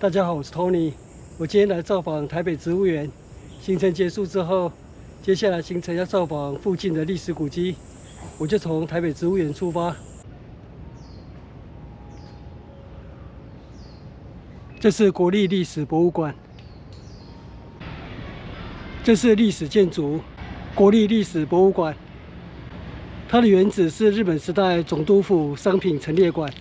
大家好，我是 Tony。我今天来造訪台北植物園。行程結束之後，接下來行程要造訪附近的歷史古蹟，我就從台北植物園出發。這是國立歷史博物館，這是歷史建築國立歷史博物館。它的原址是日本時代總督府商品陳列館，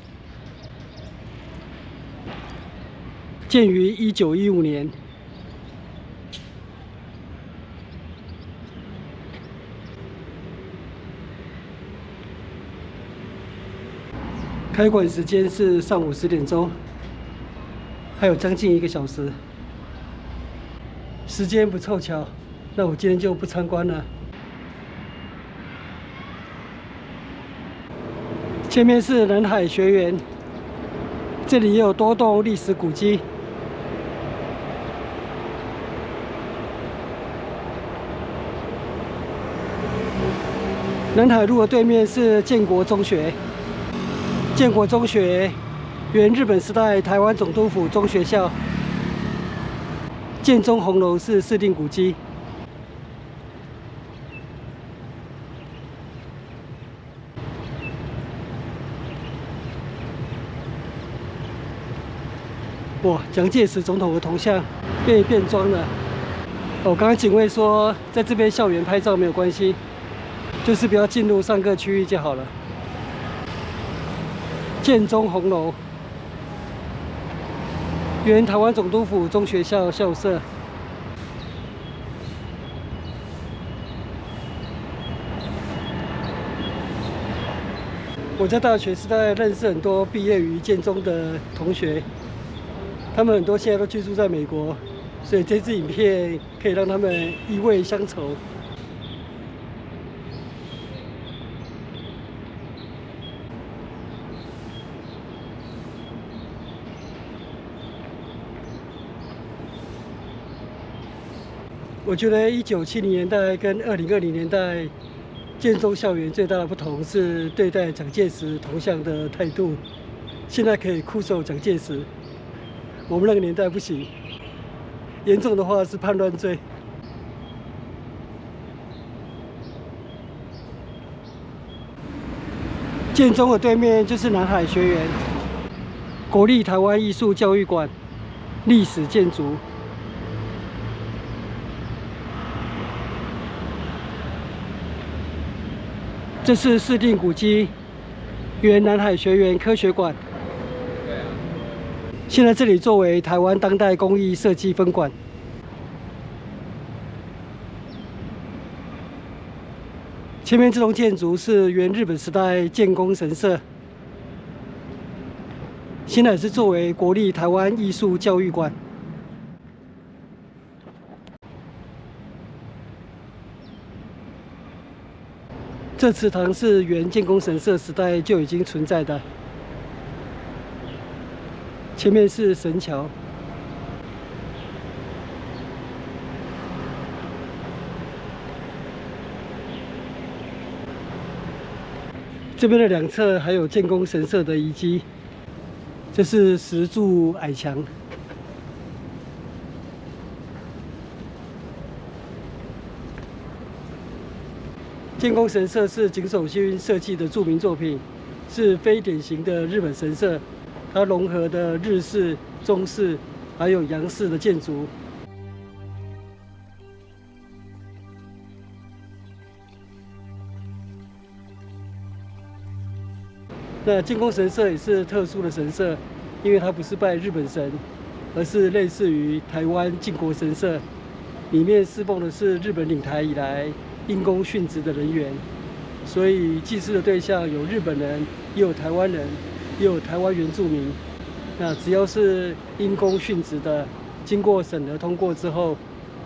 建於1915年。開館時間是上午10點鐘，還有將近1個小時。時間不湊巧，那我今天就不參觀了。前面是南海學園，這裡也有多棟歷史古蹟。南海路的對面是建國中學。建國中學原日本時代台灣總督府中學校，建中紅樓是市定古蹟。哇，蒋介石總統的銅像被變裝了。哦，剛剛警衛說，在這邊校園拍照沒有關係，就是不要進入上課區域就好了。建中紅樓，原台灣總督府中學校校舍。我在大學時代認識很多畢業於建中的同學，他們很多現在都居住在美國，所以這支影片可以讓他們意味鄉愁。我覺得1970年代跟2020年代建中校園最大的不同是對待蔣介石銅像的態度。現在可以酷手蔣介石，我們那個年代不行，嚴重的話是叛亂罪。建中的對面就是南海學園，國立台灣藝術教育館，歷史建築。這是市定古蹟，原南海學園科學館。現在這裡作為台灣當代工藝設計分館。前面這棟建築是原日本時代建功神社，現在是作為國立台灣藝術教育館。這祠堂是原建功神社時代就已經存在的。前面是神橋。這邊的兩側還有建功神社的遺跡。這是石柱矮牆。建功神社是井守新設計的著名作品，是非典型的日本神社，它融合的日式、中式還有洋式的建築。那建功神社也是特殊的神社，因為它不是拜日本神，而是類似於台灣靖國神社，裡面侍奉的是日本領台以來因公殉職的人員，所以祭祀的對象有日本人，也有台灣人，也有台灣原住民。那只要是因公殉職的，經過審核通過之後，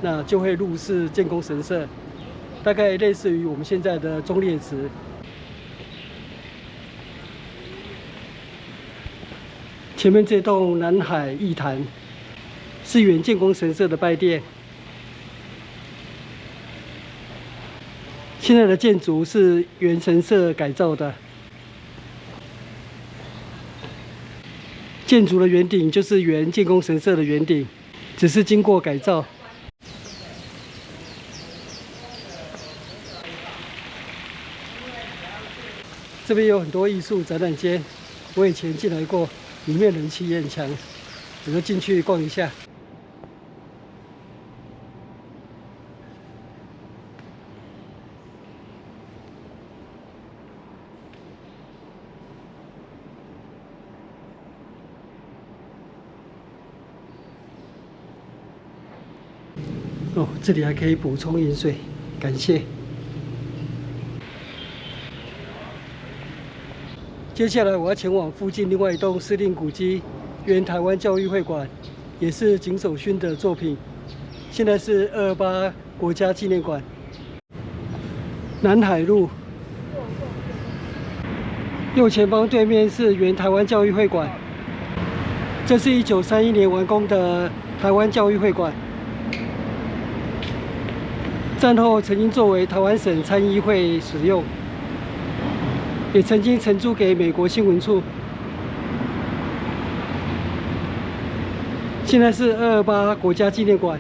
那就會入祀建功神社，大概類似於我們現在的忠烈祠。前面這棟南海義壇是原建功神社的拜殿。現在的建築是原神社改造的。建築的圓頂就是原建功神社的圓頂，只是經過改造。這邊有很多藝術展覽間，我以前進來過，裡面人氣也很強，我就進去逛一下。哦，这裡還可以補充飲水，感謝。接下來我要前往附近另外一棟司令古蹟——原台灣教育會館，也是井守勳的作品。現在是228國家紀念館。南海路右前方對面是原台灣教育會館，這是1931年完工的台灣教育會館。戰後曾經作為台灣省參議會使用，也曾經承租給美國新聞處。現在是228國家紀念館，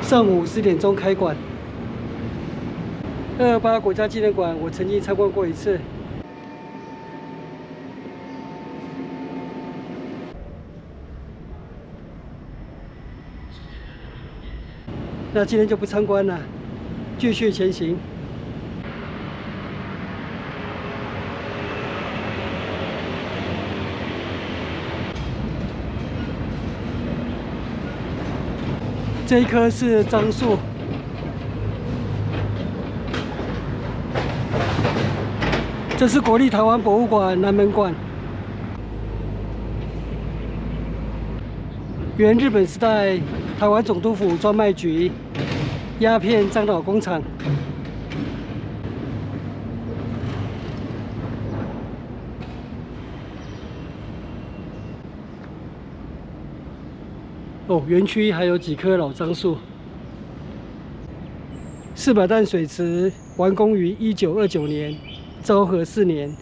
上午10點鐘開館。228國家紀念館我曾經參觀過一次。那今天就不參觀了，繼續前行。這一棵是樟樹，這是國立台灣博物館南門館。原日本時代台灣總督府專賣局鴉片樟腦工廠。哦，園區還有幾棵老樟樹。四百擔水池完工於1929年，昭和4年，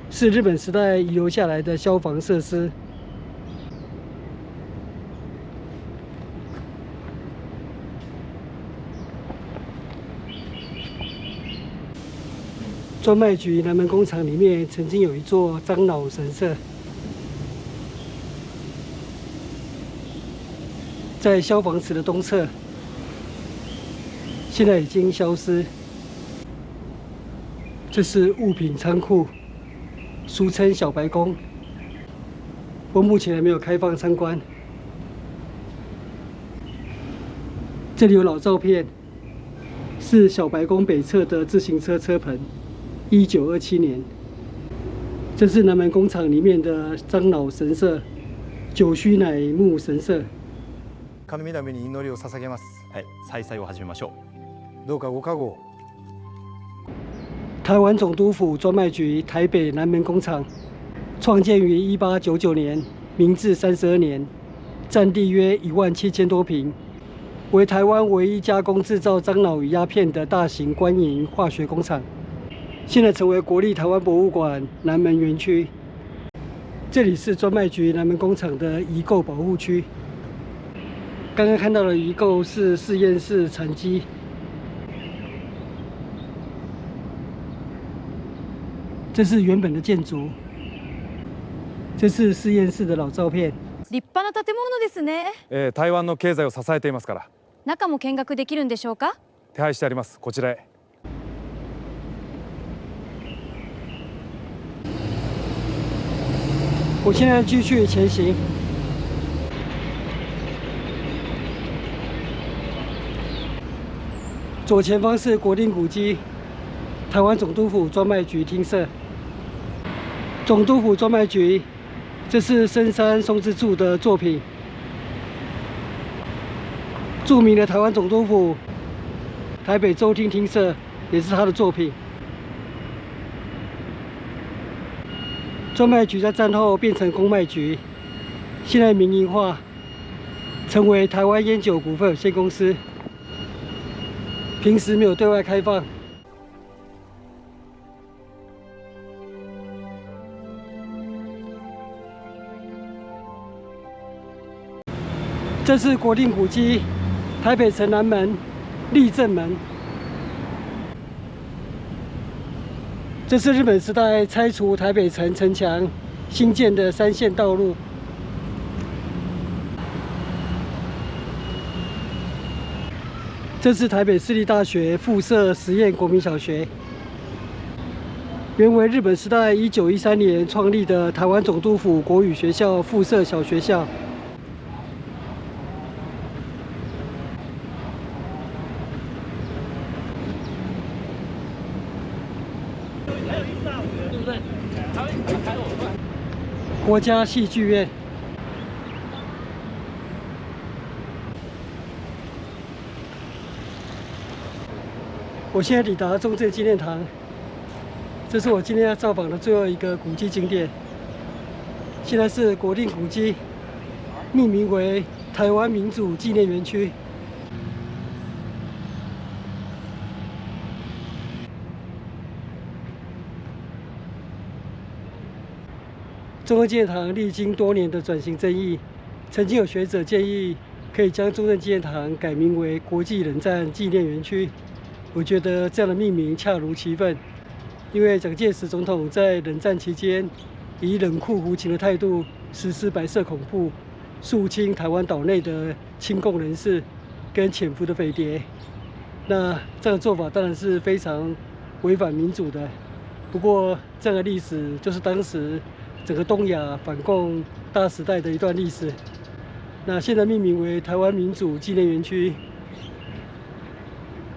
是日本時代遺留下來的消防設施。專賣局南門工廠裡面曾經有一座樟腦神社，在消防池的東側，現在已經消失。這是物品倉庫，俗稱小白宮。我目前還沒有開放參觀。這裡有老照片，是小白宮北側的自行車車棚。1927年，這是南門工廠裡面的樟腦神社、九須乃木神社。神々に祈りを捧げます。はい、再々を始めましょう。どうかご加護。台灣總督府專賣局台北南門工廠，創建於1899年，明治32年，佔地約17000多坪，為台灣唯一加工製造樟腦與鴉片的大型官營化學工廠。現在成為國立台灣博物館南門園區。這裡是專賣局南門工廠的遺構保護區。剛剛看到的遺構是實驗室殘基。這是原本的建築。這是實驗室的老照片。立派な建物ですね。台湾の経済を支えていますから。中も見学できるんでしょうか？手配してあります。こちらへ。我現在繼續前行。左前方是國定古蹟，台灣總督府專賣局廳舍。總督府專賣局，這是深山松之助的作品。著名的台灣總督府台北州廳廳舍也是他的作品。專賣局在戰後變成公賣局，現在民營化，成為台灣菸酒股份有限公司。平時沒有對外開放。這是國定古蹟台北城南門立正門。這是日本時代拆除台北城城牆新建的3線道路。這是台北市立大學附設實驗國民小學，原為日本時代1913年創立的台灣總督府國語學校附設小學校。國家戲劇院。我現在抵達中正紀念堂，這是我今天要造訪的最後一個古蹟景點。現在是國定古蹟，命名為台灣民主紀念園區。中正紀念堂歷經多年的轉型爭議，曾經有學者建議可以將中正紀念堂改名為國際冷戰紀念園區。我覺得這樣的命名恰如其分，因為蔣介石總統在冷戰期間以冷酷無情的態度實施白色恐怖，肅清台灣島內的親共人士跟潛伏的匪諜。那這樣的做法當然是非常違反民主的。不過，這樣的歷史就是當時整個東亞反共大時代的一段歷史。那現在命名為台灣民主紀念園區，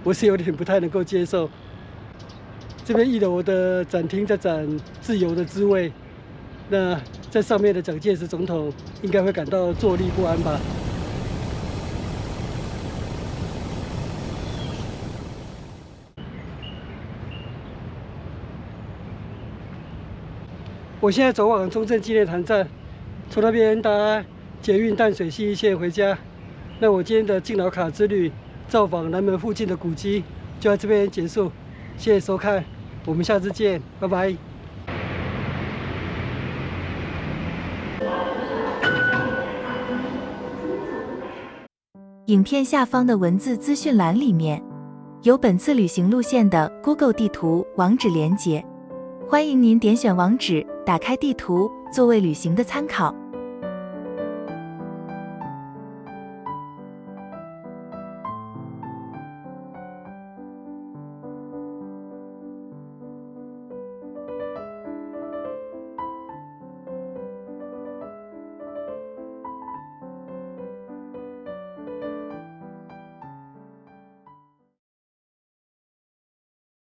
我是有點不太能夠接受。這邊1樓的展廳在展自由的滋味，那在上面的蔣介石總統應該會感到坐立不安吧。我現在走往中正紀念堂站，從那邊搭捷運淡水信義線回家。那我今天的敬老卡之旅，造訪南門附近的古蹟，就在這邊結束。謝謝收看，我們下次見，拜拜。影片下方的文字資訊欄裡面有本次旅行路線的 Google 地圖網址連結，歡迎您點選網址，打開地圖作為旅行的參考。